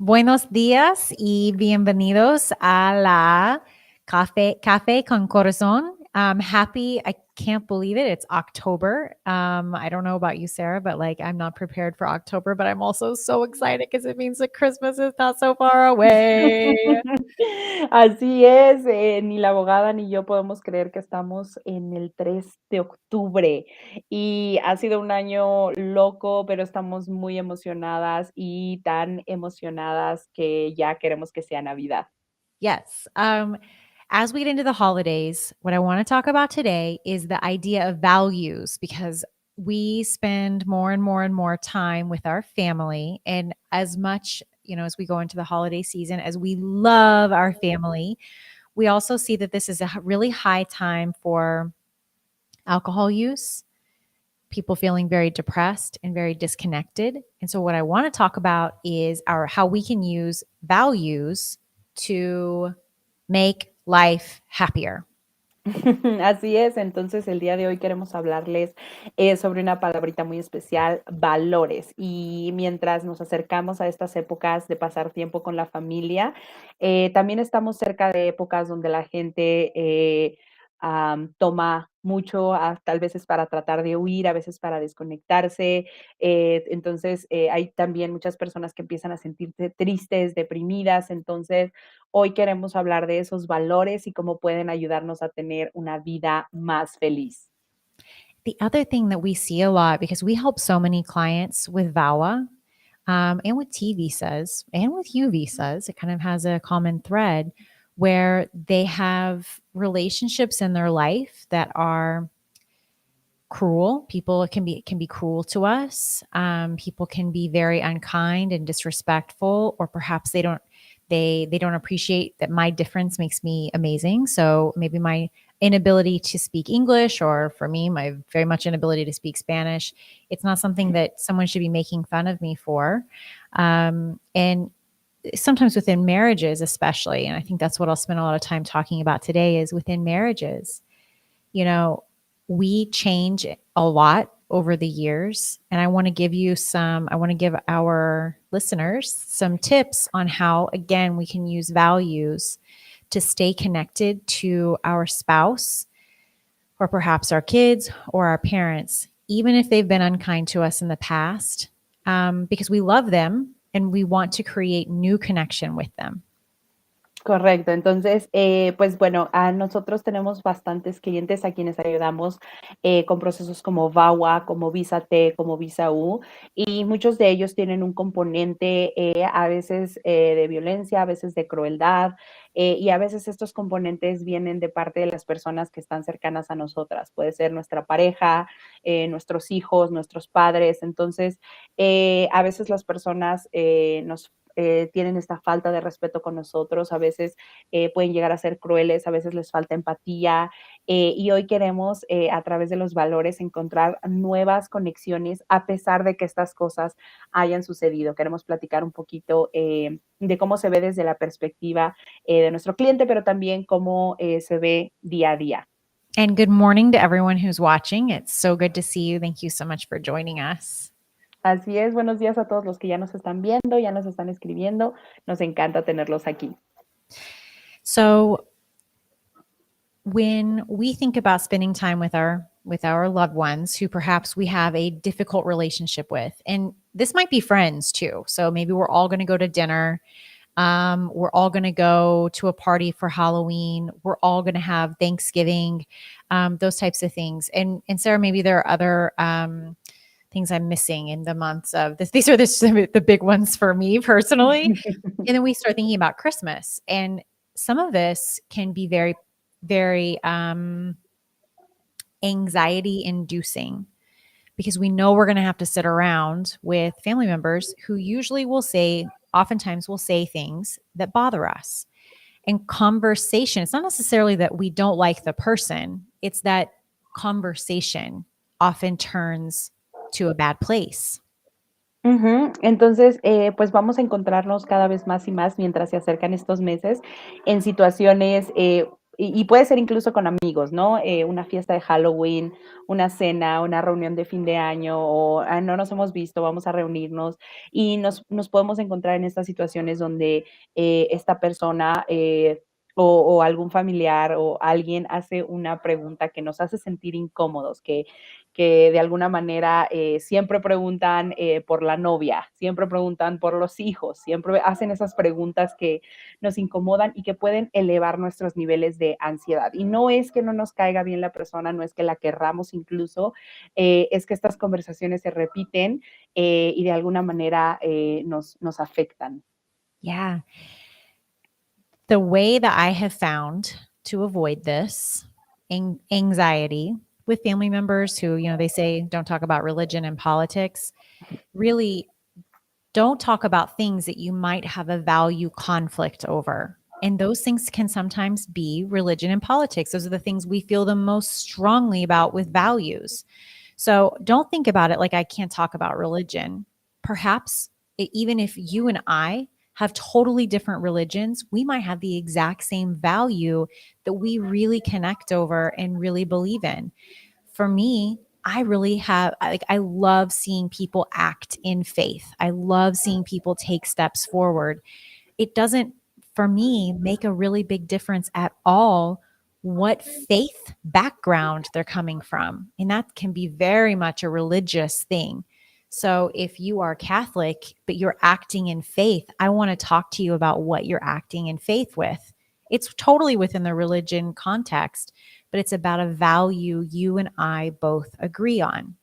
Buenos días y bienvenidos a la Café con Corazón. Happy, I can't believe it. It's October. I don't know about you, Sarah, but I'm not prepared for October, but I'm also so excited because it means that Christmas is not so far away. Así es, ni la abogada ni yo podemos creer que estamos en el 3 de octubre y ha sido un año loco, pero estamos muy emocionadas y tan emocionadas que ya queremos que sea Navidad. Yes. As we get into the holidays, what I want to talk about today is the idea of values because we spend more and more and more time with our family. And as much, as we go into the holiday season, as we love our family, we also see that this is a really high time for alcohol use, people feeling very depressed and very disconnected. And so what I want to talk about is how we can use values to make life happier. Así es, entonces el día de hoy queremos hablarles sobre una palabrita muy especial, valores. Y mientras nos acercamos a estas épocas de pasar tiempo con la familia, también estamos cerca de épocas donde la gente toma mucho, tal veces para tratar de huir, a veces para desconectarse. Entonces hay también muchas personas que empiezan a sentirse tristes, deprimidas. Entonces hoy queremos hablar de esos valores y cómo pueden ayudarnos a tener una vida más feliz. The other thing that we see a lot, because we help so many clients with VAWA and with T visas and with U visas, it kind of has a common thread where they have relationships in their life that are cruel. People can be cruel to us. People can be very unkind and disrespectful, or perhaps they don't appreciate that my difference makes me amazing. So maybe my inability to speak English, or for me, my very much inability to speak Spanish, it's not something that someone should be making fun of me for. And sometimes within marriages, especially, and I think that's what I'll spend a lot of time talking about today is within marriages. You know, we change a lot over the years. And I want to give our listeners some tips on how, again, we can use values to stay connected to our spouse or perhaps our kids or our parents, even if they've been unkind to us in the past, because we love them and we want to create new connection with them. Correcto. Entonces, pues bueno, a nosotros tenemos bastantes clientes a quienes ayudamos con procesos como VAWA, como Visa T, como Visa U, y muchos de ellos tienen un componente a veces de violencia, a veces de crueldad, y a veces estos componentes vienen de parte de las personas que están cercanas a nosotras. Puede ser nuestra pareja, nuestros hijos, nuestros padres. Entonces, a veces las personas nos tienen esta falta de respeto con nosotros, a veces pueden llegar a ser crueles, a veces les falta empatía y hoy queremos a través de los valores encontrar nuevas conexiones a pesar de que estas cosas hayan sucedido. Queremos platicar un poquito de cómo se ve desde la perspectiva de nuestro cliente, pero también cómo se ve día a día. And good morning to everyone who's watching. It's so good to see you. Thank you so much for joining us. Así es, buenos días a todos los que ya nos están viendo, ya nos están escribiendo. Nos encanta tenerlos aquí. So when we think about spending time with our loved ones who perhaps we have a difficult relationship with, and this might be friends too. So maybe we're all going to go to dinner. We're all going to go to a party for Halloween. We're all going to have Thanksgiving, those types of things. And Sarah, maybe there are other things I'm missing in the months of this. These are the big ones for me personally. And then we start thinking about Christmas. And some of this can be very, very anxiety inducing because we know we're going to have to sit around with family members who oftentimes will say things that bother us. And conversation, it's not necessarily that we don't like the person, it's that conversation often turns to a bad place. Entonces, pues vamos a encontrarnos cada vez más y más mientras se acercan estos meses en situaciones y puede ser incluso con amigos, ¿no? Una fiesta de Halloween, una cena, una reunión de fin de año o no nos hemos visto, vamos a reunirnos y nos podemos encontrar en estas situaciones donde esta persona o algún familiar o alguien hace una pregunta que nos hace sentir incómodos, que de alguna manera siempre preguntan por la novia, siempre preguntan por los hijos, siempre hacen esas preguntas que nos incomodan y que pueden elevar nuestros niveles de ansiedad. Y no es que no nos caiga bien la persona, no es que la querramos incluso, es que estas conversaciones se repiten y de alguna manera nos afectan. Yeah. The way that I have found to avoid this anxiety with family members who, they say don't talk about religion and politics, really don't talk about things that you might have a value conflict over. And those things can sometimes be religion and politics. Those are the things we feel the most strongly about with values. So don't think about it like I can't talk about religion. Perhaps even if you and I have totally different religions, we might have the exact same value that we really connect over and really believe in. For me, I really have, like, I love seeing people act in faith. I love seeing people take steps forward. It doesn't, for me, make a really big difference at all what faith background they're coming from. And that can be very much a religious thing. So if you are Catholic, but you're acting in faith, I want to talk to you about what you're acting in faith with. It's totally within the religion context, but it's about a value you and I both agree on.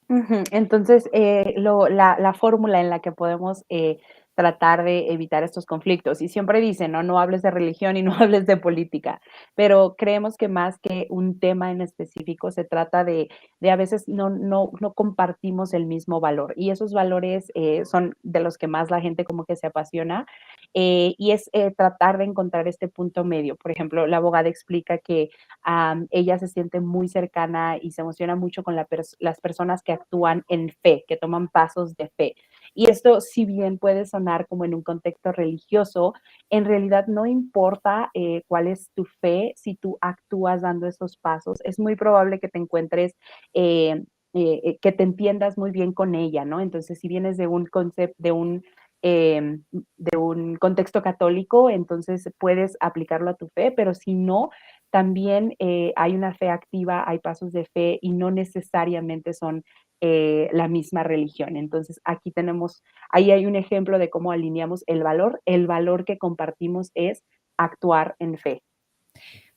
Ujú. Entonces, la fórmula en la que podemos tratar de evitar estos conflictos, y siempre dicen, ¿no? No hables de religión y no hables de política, pero creemos que más que un tema en específico, se trata de a veces no compartimos el mismo valor, y esos valores son de los que más la gente como que se apasiona, y es tratar de encontrar este punto medio. Por ejemplo, la abogada explica que ella se siente muy cercana y se emociona mucho con las personas que actúan en fe, que toman pasos de fe. Y esto, si bien puede sonar como en un contexto religioso, en realidad no importa cuál es tu fe, si tú actúas dando esos pasos, es muy probable que te encuentres, que te entiendas muy bien con ella, ¿no? Entonces, si vienes de un concepto, de un contexto católico, entonces puedes aplicarlo a tu fe, pero si no, también hay una fe activa, hay pasos de fe y no necesariamente son la misma religión. Entonces, aquí tenemos, ahí hay un ejemplo de cómo alineamos el valor. El valor que compartimos es actuar en fe.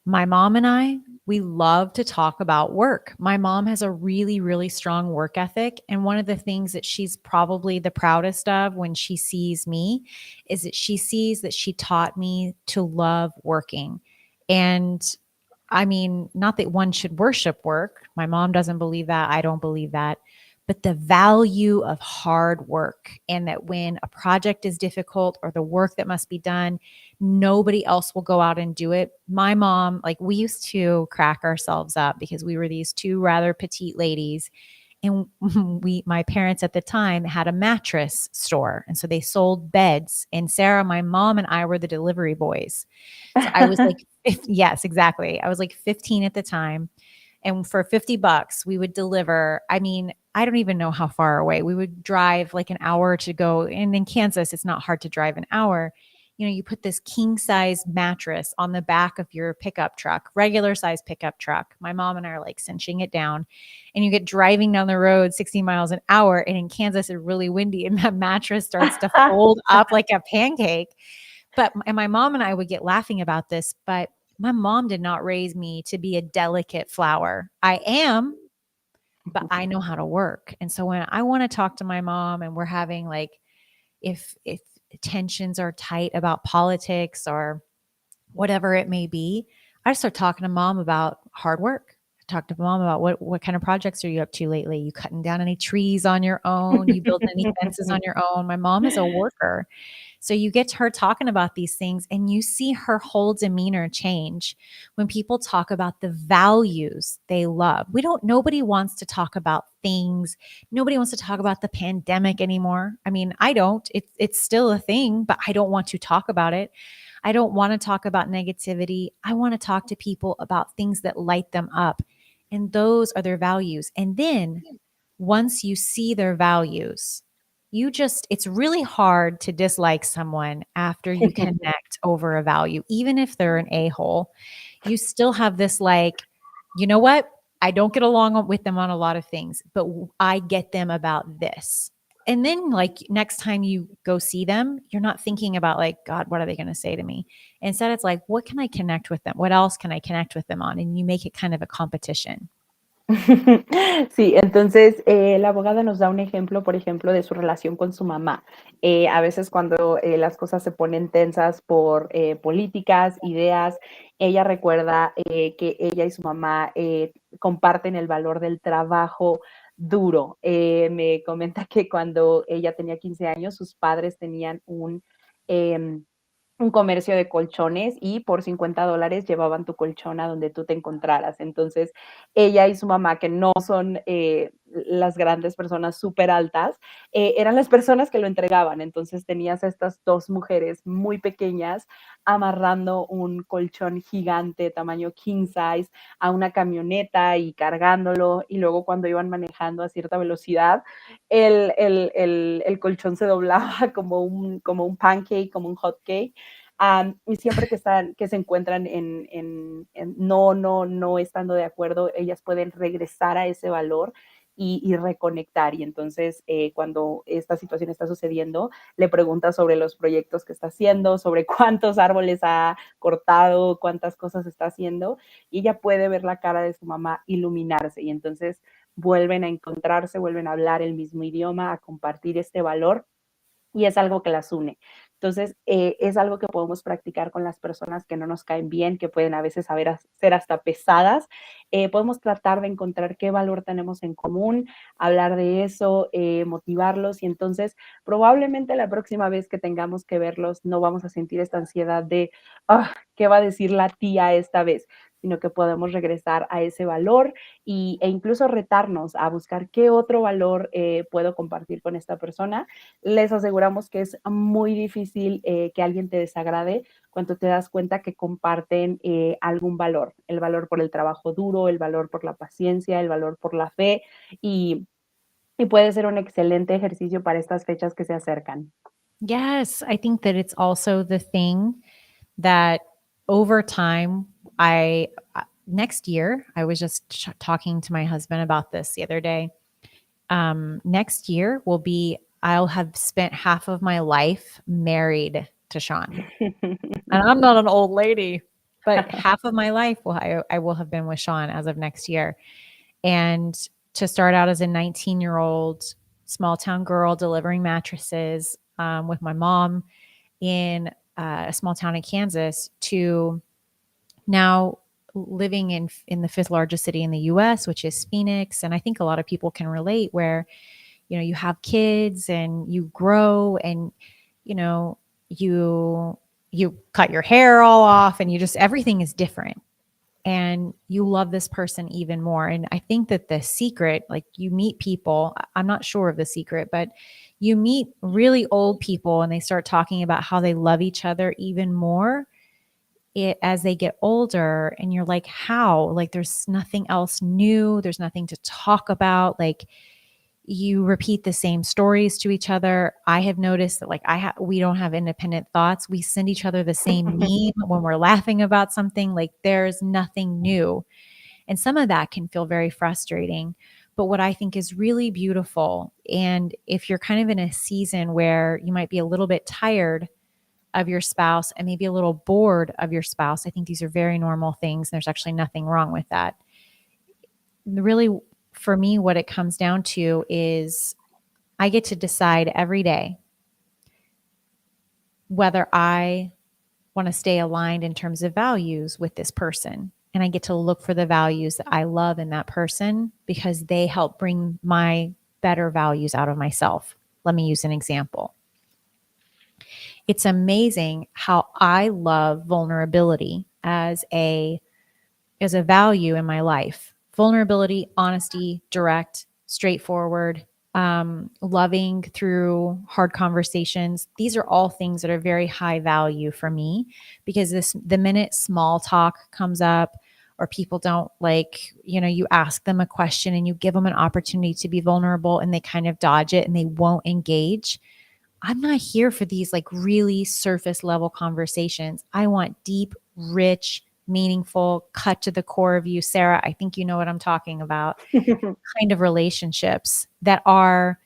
My mom and I, we love to talk about work. My mom has a really, really strong work ethic. And one of the things that she's probably the proudest of when she sees me is that she sees that she taught me to love working. And I mean, not that one should worship work. My mom doesn't believe that. I don't believe that. But the value of hard work, and that when a project is difficult or the work that must be done, nobody else will go out and do it. My mom, like, we used to crack ourselves up because we were these two rather petite ladies. And my parents at the time had a mattress store. And so they sold beds. And Sarah, my mom, and I were the delivery boys. So I was like, yes, exactly. I was like 15 at the time. And for $50, we would deliver. I mean, I don't even know how far away. We would drive like an hour to go. And in Kansas, it's not hard to drive an hour. You put this king size mattress on the back of your pickup truck, regular size pickup truck. My mom and I are like cinching it down, and you get driving down the road 60 miles an hour. And in Kansas, it's really windy, and that mattress starts to fold up like a pancake. And my mom and I would get laughing about this, but my mom did not raise me to be a delicate flower. I am, but I know how to work. And so when I want to talk to my mom and we're having, like, if tensions are tight about politics or whatever it may be, I start talking to mom about hard work. I talk to mom about what kind of projects are you up to lately? You cutting down any trees on your own? You building any fences on your own? My mom is a worker. So you get her talking about these things, and you see her whole demeanor change when people talk about the values they love. Nobody wants to talk about things. Nobody wants to talk about the pandemic anymore. I mean, I don't. It's still a thing, but I don't want to talk about it. I don't want to talk about negativity. I want to talk to people about things that light them up. And those are their values. And then once you see their values, it's really hard to dislike someone after you connect over a value, even if they're an a-hole. You still have this, like, you know what? I don't get along with them on a lot of things, but I get them about this. And then, like, next time you go see them, you're not thinking about, like, God, what are they going to say to me? Instead, it's like, what can I connect with them? What else can I connect with them on? And you make it kind of a competition. Sí, entonces la abogada nos da un ejemplo, por ejemplo, de su relación con su mamá. A veces cuando las cosas se ponen tensas por políticas, ideas, ella recuerda que ella y su mamá comparten el valor del trabajo duro. Me comenta que cuando ella tenía 15 años, sus padres tenían em, un comercio de colchones y por $50 llevaban tu colchón a donde tú te encontraras. Entonces, ella y su mamá, que no son las grandes personas súper altas, eran las personas que lo entregaban. Entonces, tenías a estas dos mujeres muy pequeñas amarrando un colchón gigante, tamaño king size, a una camioneta y cargándolo. Y luego cuando iban manejando a cierta velocidad, el colchón se doblaba como un pancake, como un hot cake. Y siempre que se encuentran no estando de acuerdo, ellas pueden regresar a ese valor y reconectar. Y entonces, cuando esta situación está sucediendo, le pregunta sobre los proyectos que está haciendo, sobre cuántos árboles ha cortado, cuántas cosas está haciendo, y ella puede ver la cara de su mamá iluminarse. Y entonces vuelven a encontrarse, vuelven a hablar el mismo idioma, a compartir este valor y es algo que las une. Entonces, es algo que podemos practicar con las personas que no nos caen bien, que pueden a veces ser hasta pesadas. Podemos tratar de encontrar qué valor tenemos en común, hablar de eso, motivarlos y entonces probablemente la próxima vez que tengamos que verlos no vamos a sentir esta ansiedad de, ¿qué va a decir la tía esta vez? Sino que podemos regresar a ese valor e incluso retarnos a buscar qué otro valor puedo compartir con esta persona. Les aseguramos que es muy difícil que alguien te desagrade cuando te das cuenta que comparten algún valor, el valor por el trabajo duro, el valor por la paciencia, el valor por la fe y, y puede ser un excelente ejercicio para estas fechas que se acercan. Yes, I think that it's also the thing that over time, next year, I was just talking to my husband about this the other day. Next year I'll have spent half of my life married to Sean. And I'm not an old lady, but half of my life I will have been with Sean as of next year. And to start out as a 19-year-old small town girl delivering mattresses with my mom in a small town in Kansas to now living in the fifth largest city in the US, which is Phoenix. And I think a lot of people can relate where, you have kids and you grow and, you cut your hair all off and everything is different and you love this person even more. And I think that the secret, like you meet people, I'm not sure of the secret, but you meet really old people and they start talking about how they love each other even more as they get older. And you're like, how? Like there's nothing else new. There's nothing to talk about. Like you repeat the same stories to each other. I have noticed that we don't have independent thoughts. We send each other the same meme when we're laughing about something. Like there's nothing new. And some of that can feel very frustrating. But what I think is really beautiful, and if you're kind of in a season where you might be a little bit tired of your spouse and maybe a little bored of your spouse, I think these are very normal things. There's actually nothing wrong with that. Really, for me, what it comes down to is I get to decide every day whether I want to stay aligned in terms of values with this person. And I get to look for the values that I love in that person because they help bring my better values out of myself. Let me use an example. It's amazing how I love vulnerability as a value in my life. Vulnerability, honesty, direct, straightforward. loving through hard conversations. These are all things that are very high value for me because the minute small talk comes up or people don't like, you ask them a question and you give them an opportunity to be vulnerable and they kind of dodge it and they won't engage. I'm not here for these like really surface level conversations. I want deep, rich, meaningful, cut to the core of you, Sarah. I think you know what I'm talking about. Kind of relationships that are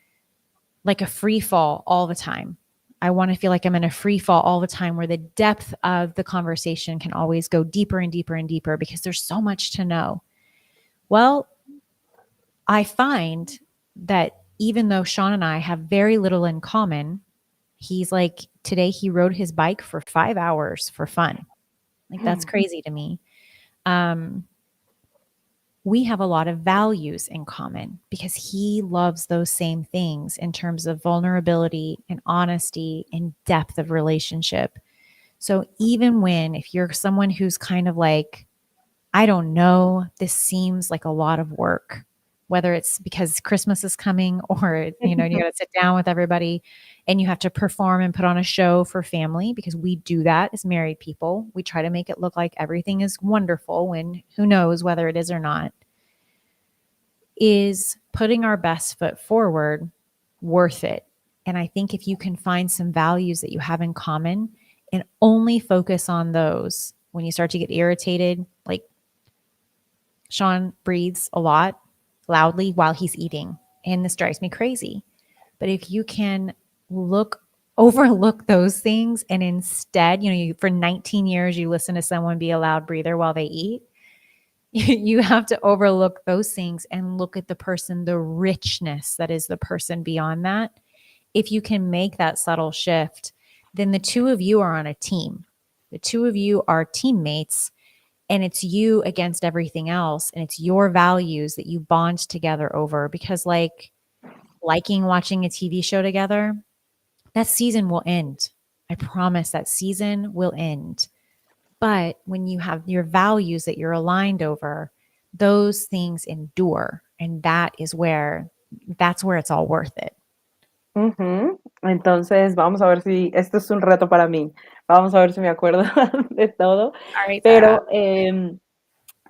like a free fall all the time. I want to feel like I'm in a free fall all the time where the depth of the conversation can always go deeper and deeper and deeper because there's so much to know. Well, I find that even though Sean and I have very little in common, he's like, today he rode his bike for 5 hours for fun. Like, that's crazy to me. We have a lot of values in common because he loves those same things in terms of vulnerability and honesty and depth of relationship. So even if you're someone who's kind of like, I don't know, this seems like a lot of work, whether it's because Christmas is coming or, you got to sit down with everybody and you have to perform and put on a show for family because we do that as married people. We try to make it look like everything is wonderful when who knows whether it is or not. Is putting our best foot forward worth it? And I think if you can find some values that you have in common and only focus on those when you start to get irritated, like Sean breathes a lot loudly while he's eating, and this drives me crazy. But if you can overlook those things and instead, for 19 years, you listen to someone be a loud breather while they eat, you have to overlook those things and look at the person, the richness that is the person beyond that. If you can make that subtle shift, then the two of you are on a team. The two of you are teammates, and it's you against everything else. And it's your values that you bond together over because liking watching a TV show together, that season will end. I promise that season will end. But when you have your values that you're aligned over, those things endure. And that's where it's all worth it. Ujú. Entonces, vamos a ver si esto es un reto para mí. Vamos a ver si me acuerdo de todo. All right, Sarah. Pero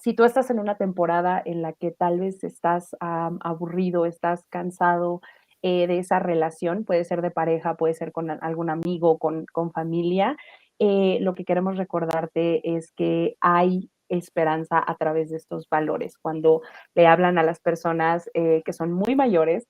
si tú estás en una temporada en la que tal vez estás aburrido, estás cansado de esa relación, puede ser de pareja, puede ser con algún amigo, con familia, lo que queremos recordarte es que hay esperanza a través de estos valores. Cuando le hablan a las personas que son muy mayores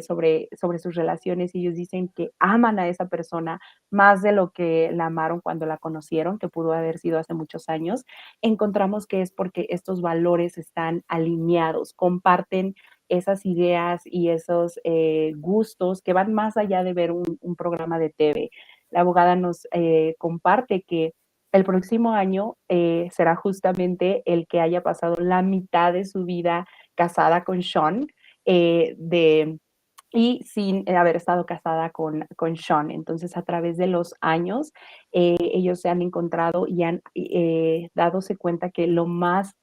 sobre sus relaciones, y ellos dicen que aman a esa persona más de lo que la amaron cuando la conocieron, que pudo haber sido hace muchos años, encontramos que es porque estos valores están alineados, comparten esas ideas y esos gustos que van más allá de ver un programa de TV. La abogada nos comparte que el próximo año será justamente el que haya pasado la mitad de su vida casada con Sean, y sin haber estado casada con Sean. Entonces, a través de los años, ellos se han encontrado y han dadose cuenta que lo más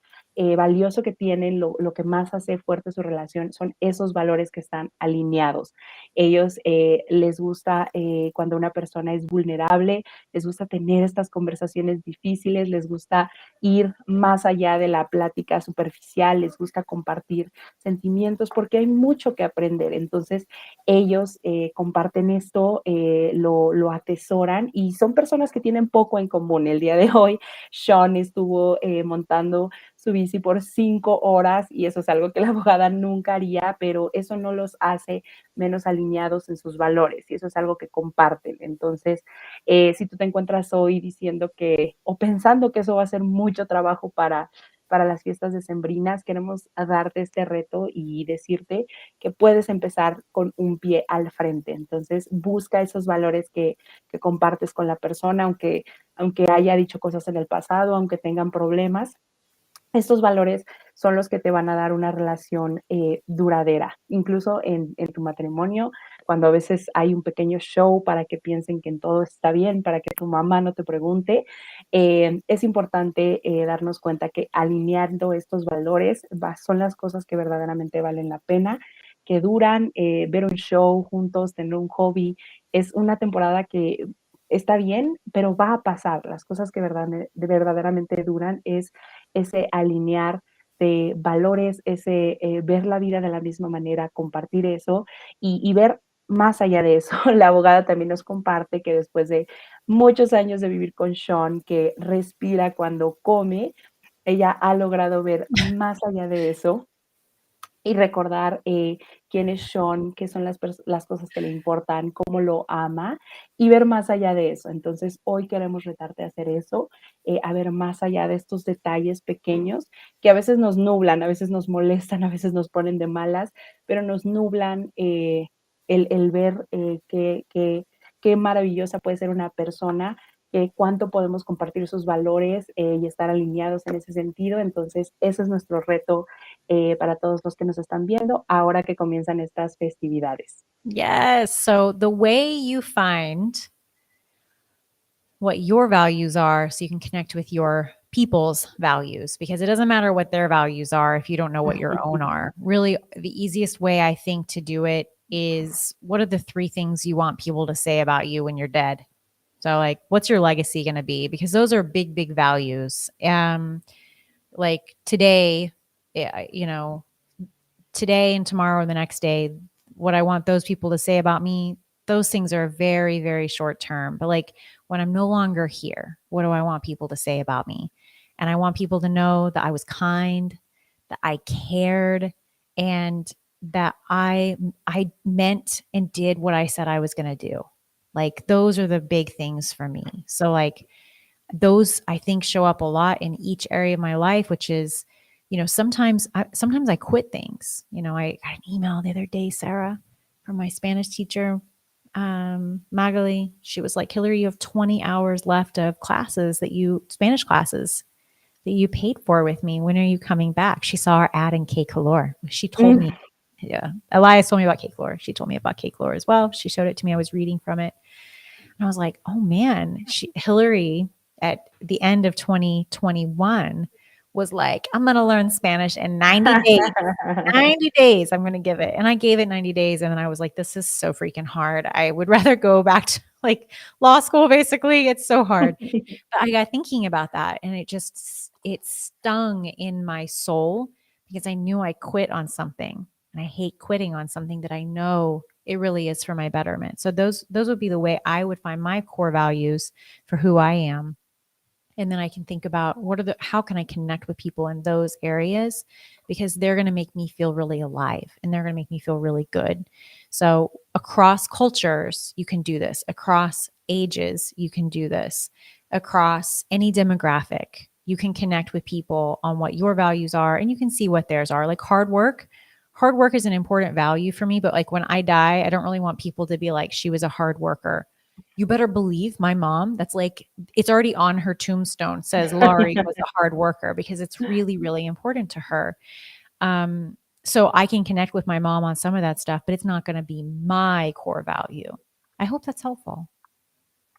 valioso que tienen, lo que más hace fuerte su relación, son esos valores que están alineados. Ellos les gusta cuando una persona es vulnerable, les gusta tener estas conversaciones difíciles, les gusta ir más allá de la plática superficial, les gusta compartir sentimientos porque hay mucho que aprender. Entonces, ellos comparten esto, lo atesoran y son personas que tienen poco en común. El día de hoy, Sean estuvo montando su bici por 5 horas y eso es algo que la abogada nunca haría, pero eso no los hace menos alineados en sus valores y eso es algo que comparten. Entonces, si tú te encuentras hoy diciendo que o pensando que eso va a ser mucho trabajo para las fiestas decembrinas, queremos darte este reto y decirte que puedes empezar con un pie al frente. Entonces, busca esos valores que compartes con la persona, aunque haya dicho cosas en el pasado, aunque tengan problemas. Estos valores son los que te van a dar una relación duradera, incluso en tu matrimonio, cuando a veces hay un pequeño show para que piensen que en todo está bien, para que tu mamá no te pregunte. Es importante darnos cuenta que alineando estos valores son las cosas que verdaderamente valen la pena, que duran, ver un show juntos, tener un hobby, es una temporada que está bien, pero va a pasar. Las cosas que verdaderamente duran es ese alinear de valores, ese ver la vida de la misma manera, compartir eso y ver más allá de eso. La abogada también nos comparte que después de muchos años de vivir con Sean, que respira cuando come, ella ha logrado ver más allá de eso y recordar, quién es Sean, qué son las cosas que le importan, cómo lo ama y ver más allá de eso. Entonces, hoy queremos retarte a hacer eso, a ver más allá de estos detalles pequeños que a veces nos nublan, a veces nos molestan, a veces nos ponen de malas, pero nos nublan, el ver, qué maravillosa puede ser una persona, cuánto podemos compartir sus valores, y estar alineados en ese sentido. Entonces, ese es nuestro reto para todos los que nos están viendo ahora que comienzan estas festividades. Yes. So the way you find what your values are so you can connect with your people's values, because it doesn't matter what their values are if you don't know what your own are. Really, the easiest way I think to do it is, what are the three things you want people to say about you when you're dead? So, like, what's your legacy going to be? Because those are big, big values. Like today, you know, today and tomorrow and the next day, what I want those people to say about me, those things are very, very short term. But like when I'm no longer here, what do I want people to say about me? And I want people to know that I was kind, that I cared, and that I meant and did what I said I was going to do. Like those are the big things for me. So like those I think show up a lot in each area of my life, which is, sometimes I quit things. I got an email the other day, Sarah, from my Spanish teacher, Magali. She was like, Hillary, you have 20 hours left of Spanish classes that you paid for with me. When are you coming back? She saw our ad in K Color. She told me, yeah, Elias told me about K Color. She told me about K Color as well. She showed it to me. I was reading from it. And I was like, oh man, Hillary at the end of 2021 was like, I'm going to learn Spanish in 90 days. 90 days, I'm going to give it. And I gave it 90 days. And then I was like, this is so freaking hard. I would rather go back to like law school, basically. It's so hard. But I got thinking about that and it stung in my soul because I knew I quit on something. And I hate quitting on something that I know it really is for my betterment. So those would be the way I would find my core values for who I am. And then I can think about how can I connect with people in those areas, because they're going to make me feel really alive and they're going to make me feel really good. So across cultures, you can do this. Across ages, you can do this. Across any demographic, you can connect with people on what your values are and you can see what theirs are. Like hard work is an important value for me, but like when I die, I don't really want people to be like, she was a hard worker. You better believe my mom, that's like, it's already on her tombstone, says Laurie was a hard worker, because it's really, really important to her. So I can connect with my mom on some of that stuff, but it's not going to be my core value. I hope that's helpful.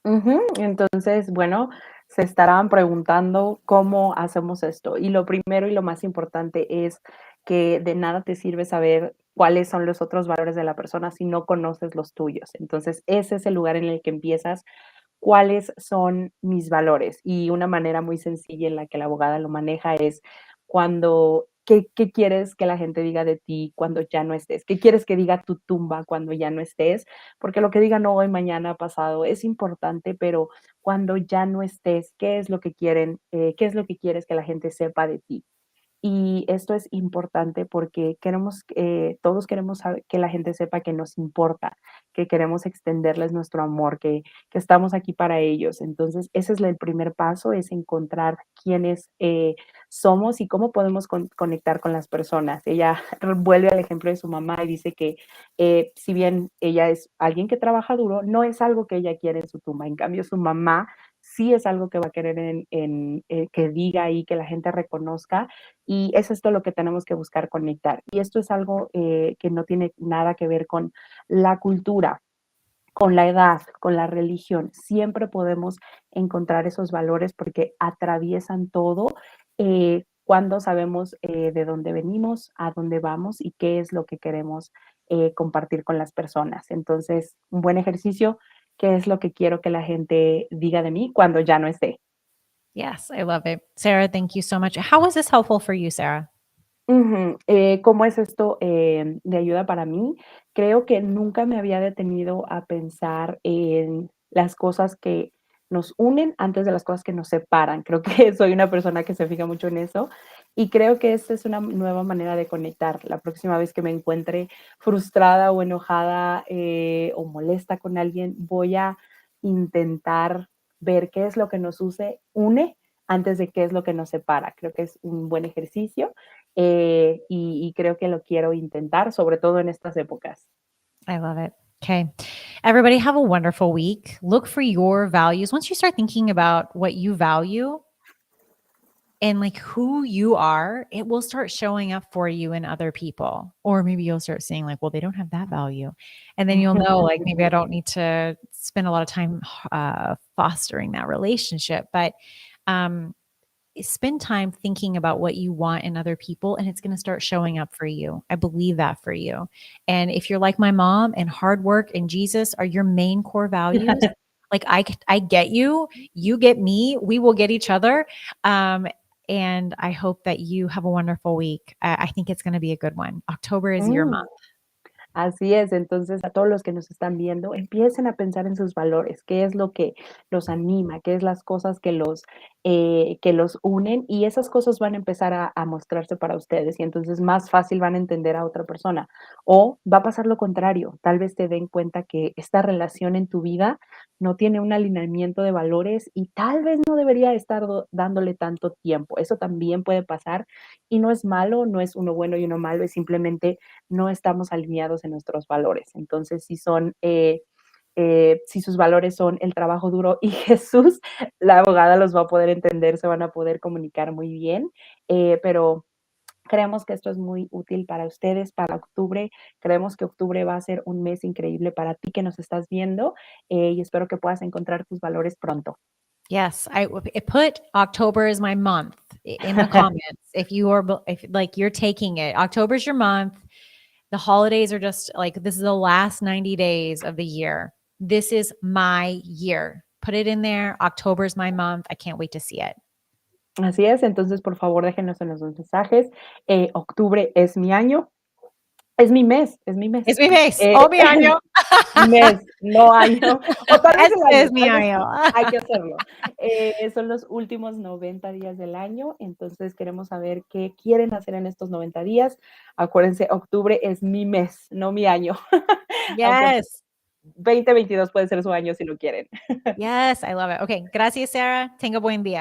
Entonces, bueno, se estarán preguntando cómo hacemos esto. Y lo primero y lo más importante es que de nada te sirve saber cuáles son los otros valores de la persona si no conoces los tuyos. Entonces, ese es el lugar en el que empiezas. ¿Cuáles son mis valores? Y una manera muy sencilla en la que la abogada lo maneja es ¿qué quieres que la gente diga de ti cuando ya no estés? ¿Qué quieres que diga tu tumba cuando ya no estés? Porque lo que digan hoy, mañana, pasado es importante, pero cuando ya no estés, ¿qué es lo que qué es lo que quieres que la gente sepa de ti? Y esto es importante porque todos queremos que la gente sepa que nos importa, que queremos extenderles nuestro amor, que estamos aquí para ellos. Entonces, ese es el primer paso, es encontrar quiénes somos y cómo podemos conectar con las personas. Ella vuelve al ejemplo de su mamá y dice que si bien ella es alguien que trabaja duro, no es algo que ella quiere en su tumba. En cambio, su mamá sí es algo que va a querer que diga y que la gente reconozca, y es esto lo que tenemos que buscar conectar. Y esto es algo que no tiene nada que ver con la cultura, con la edad, con la religión. Siempre podemos encontrar esos valores porque atraviesan todo cuando sabemos de dónde venimos, a dónde vamos y qué es lo que queremos compartir con las personas. Entonces, un buen ejercicio, ¿qué es lo que quiero que la gente diga de mí cuando ya no esté? Yes, I love it. Sarah, thank you so much. How was this helpful for you, Sarah? Ujú. ¿Cómo es esto, de ayuda para mí? Creo que nunca me había detenido a pensar en las cosas que nos unen antes de las cosas que nos separan. Creo que soy una persona que se fija mucho en eso y creo que esta es una nueva manera de conectar. La próxima vez que me encuentre frustrada o enojada, o molesta con alguien, voy a intentar ver qué es lo que nos une antes de qué es lo que nos separa. Creo que es un buen ejercicio y creo que lo quiero intentar, sobre todo en estas épocas. I love it. Okay. Everybody have a wonderful week. Look for your values. Once you start thinking about what you value and like who you are, it will start showing up for you in other people. Or maybe you'll start seeing like, well, they don't have that value. And then you'll know like maybe I don't need to spend a lot of time fostering that relationship. But um spend time thinking about what you want in other people and it's going to start showing up for you. I believe that for you. And if you're like my mom and hard work and Jesus are your main core values, like I get you, you get me, we will get each other. And I hope that you have a wonderful week. I think it's going to be a good one. October is your Mm. month. Así es, entonces a todos los que nos están viendo, empiecen a pensar en sus valores, qué es lo que los anima, qué es las cosas que los unen y esas cosas van a empezar a mostrarse para ustedes y entonces más fácil van a entender a otra persona. O va a pasar lo contrario, tal vez te den cuenta que esta relación en tu vida no tiene un alineamiento de valores y tal vez no debería estar dándole tanto tiempo. Eso también puede pasar y no es malo, no es uno bueno y uno malo, es simplemente no estamos alineados en nuestros valores. Entonces, si sus valores son el trabajo duro y Jesús, la abogada los va a poder entender, se van a poder comunicar muy bien, pero creemos que esto es muy útil para ustedes, para octubre. Creemos que octubre va a ser un mes increíble para ti que nos estás viendo y espero que puedas encontrar tus valores pronto. Yes, I put October is my month in the comments. If you are, if like you're taking it, October's your month. The holidays are just like this is the last 90 days of the year. This is my year. Put it in there. October is my month. I can't wait to see it. Así es, entonces por favor déjenos en los mensajes. Octubre es mi año, es mi mes, es mi mes. Es mi mes. Eh, Oh, mi año. Mes, no año, o tal vez el Este año, es mi tal vez año. sí, hay que hacerlo. Son los últimos 90 días del año, entonces queremos saber qué quieren hacer en estos 90 días. Acuérdense, octubre es mi mes, no mi año, aunque Yes. 2022 puede ser su año si lo quieren. Yes, I love it. Okay, gracias, Sarah. Tenga buen día.